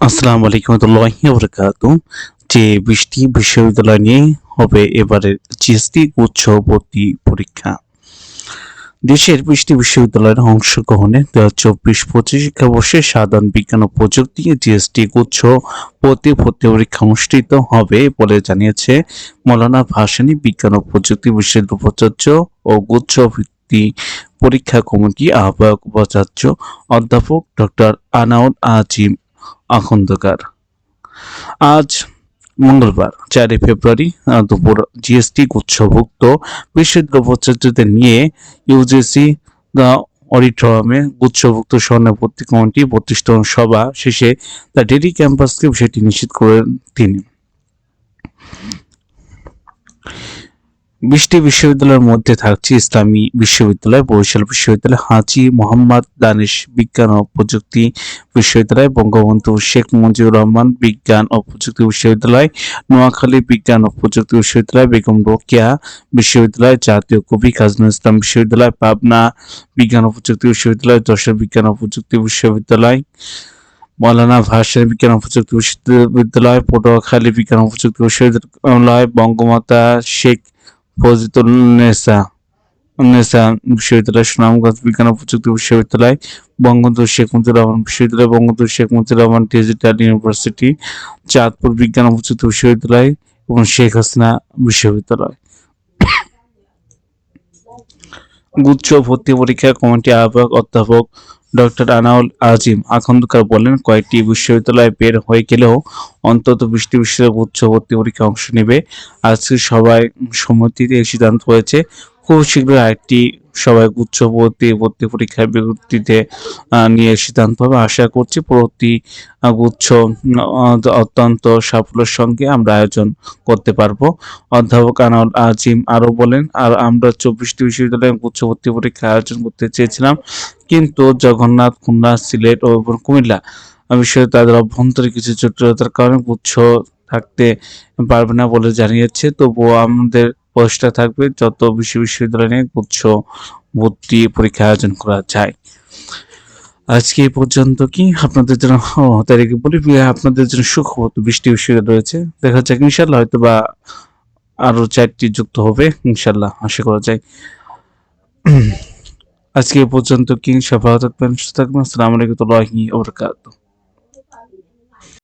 আসসালামু আলাইকুম ওয়া বারাকাতুহু। যে বৃষ্টি বিশ্ববিদ্যালয় নিয়ে হবে এবারের জিএসটি গুচ্ছ ভর্তি পরীক্ষা। দেশের বৃষ্টি বিশ্ববিদ্যালয়ের অংশগ্রহণে 2024-25 শিক্ষাবর্ষে সাধারণ বিজ্ঞান ও প্রযুক্তি জিএসটি গুচ্ছ ভর্তি পরীক্ষা অনুষ্ঠিত হবে বলে জানিয়েছে মওলানা ভাসানী বিজ্ঞান ও প্রযুক্তি বিশ্ববিদ্যালয়ের উপাচার্য ও গুচ্ছ ভিত্তি পরীক্ষা কমিটি আহ্বায়ক উপাচার্য অধ্যাপক ডক্টর আনাউল আজিম আখন্দকার। আজ মঙ্গলবার 4 ফেব্রুয়ারি দুপুর জিএসটি গুচ্ছভুক্ত বিশ্ববিদ্যালয় উপাচার্যদের নিয়ে ইউজিসি অডিটোরিয়ামে গুচ্ছভুক্ত স্বর্ণপত্তি কমিটি 32তম সভা শেষে দ্য ডেইলি ক্যাম্পাসকে বিষয়টি নিশ্চিত করেন তিনি। বৃষ্টি বিশ্ববিদ্যালয়ের মধ্যে থাকছে ইসলামী বিশ্ববিদ্যালয়, বরিশাল বিশ্ববিদ্যালয়, হাজী মোহাম্মদ দানিশ বিজ্ঞান ও প্রযুক্তি বিশ্ববিদ্যালয়, বঙ্গবন্ধু শেখ মুজিবুর রহমান বিজ্ঞান ও প্রযুক্তি বিশ্ববিদ্যালয়, নোয়াখালী বিজ্ঞান ও প্রযুক্তি বিশ্ববিদ্যালয়, বেগম রোকেয়া বিশ্ববিদ্যালয়, জাতীয় কবি কাজী নজরুল ইসলাম বিশ্ববিদ্যালয়, পাবনা বিজ্ঞান ও প্রযুক্তি বিশ্ববিদ্যালয়, যশোর বিজ্ঞান ও প্রযুক্তি বিশ্ববিদ্যালয়, মওলানা ভাসানী বিজ্ঞান ও প্রযুক্তি বিশ্ববিদ্যালয়, পটুয়াখালী বিজ্ঞান ও প্রযুক্তি বিশ্ববিদ্যালয়, বঙ্গমাতা শেখ ফজিলাতুন্নেসা বিশ্ববিদ্যালয়, সুনামগঞ্জ বিজ্ঞান ও প্রযুক্তি বিশ্ববিদ্যালয়, বঙ্গবন্ধু শেখ মুজিবুর রহমান বিশ্ববিদ্যালয়, বঙ্গবন্ধু শেখ মুজিবুর রহমান ডিজিটাল ইউনিভার্সিটি, চাঁদপুর বিজ্ঞান ও প্রযুক্তি বিশ্ববিদ্যালয় এবং শেখ হাসিনা বিশ্ববিদ্যালয়। গুচ্ছ ভর্তি পরীক্ষা কমিটি আহ্বায়ক অধ্যাপক ডক্টর আনাউল আজিম আখন্দকার বলেন, কয়েকটি বিশ্ববিদ্যালয় বের হয়ে গেলেও অন্তত 20টি বিশ্ববিদ্যালয় গুচ্ছ ভর্তি পরীক্ষায় অংশ নেবে। আজকে সভায় সম্মতিতে এই সিদ্ধান্ত হয়েছে। খুব শীঘ্রই আরেকটি সভায় গুচ্ছ ভর্তি পরীক্ষার বিজ্ঞপ্তিতে নিয়ে সিদ্ধান্ত হবে। আশা করছি পরবর্তী গুচ্ছ অত্যন্ত সাফল্যের সঙ্গে আমরা আয়োজন করতে পারবো। অধ্যাপক আনাউল আজিম আরো বলেন, আর আমরা 24টি বিশ্ববিদ্যালয়ে গুচ্ছ ভর্তি পরীক্ষা আয়োজন করতে চেয়েছিলাম, কিন্তু জগন্নাথ, খুলনা, সিলেট ও কুমিল্লা বিষয়ে তাদের অভ্যন্তরীণ কিছু জটিলতার কারণে গুচ্ছ থাকতে পারবে না বলে জানিয়েছে। তবুও আমাদের প্রচেষ্টা থাকবে যত বিশ্ববিদ্যালয় নিয়ে গুচ্ছ ভর্তি পরীক্ষা আয়োজন করা যায়। আজকে এই পর্যন্ত কি আপনাদের জন্য তারিখে বলি আপনাদের জন্য সুখবর, বৃষ্টি বিশ্ববিদ্যালয় রয়েছে। দেখা যাক ইনশাল্লাহ, হয়তো বা আরো 4টি যুক্ত হবে ইনশাল্লাহ, আশা করা যায়। আজকে এই পর্যন্ত কি, সবাই ভালো থাকবেন, সুস্থ থাকবেন। আসসালামু আলাইকুম ওয়া রাহমাতুল্লাহি ওয়া বারাকাতুহু।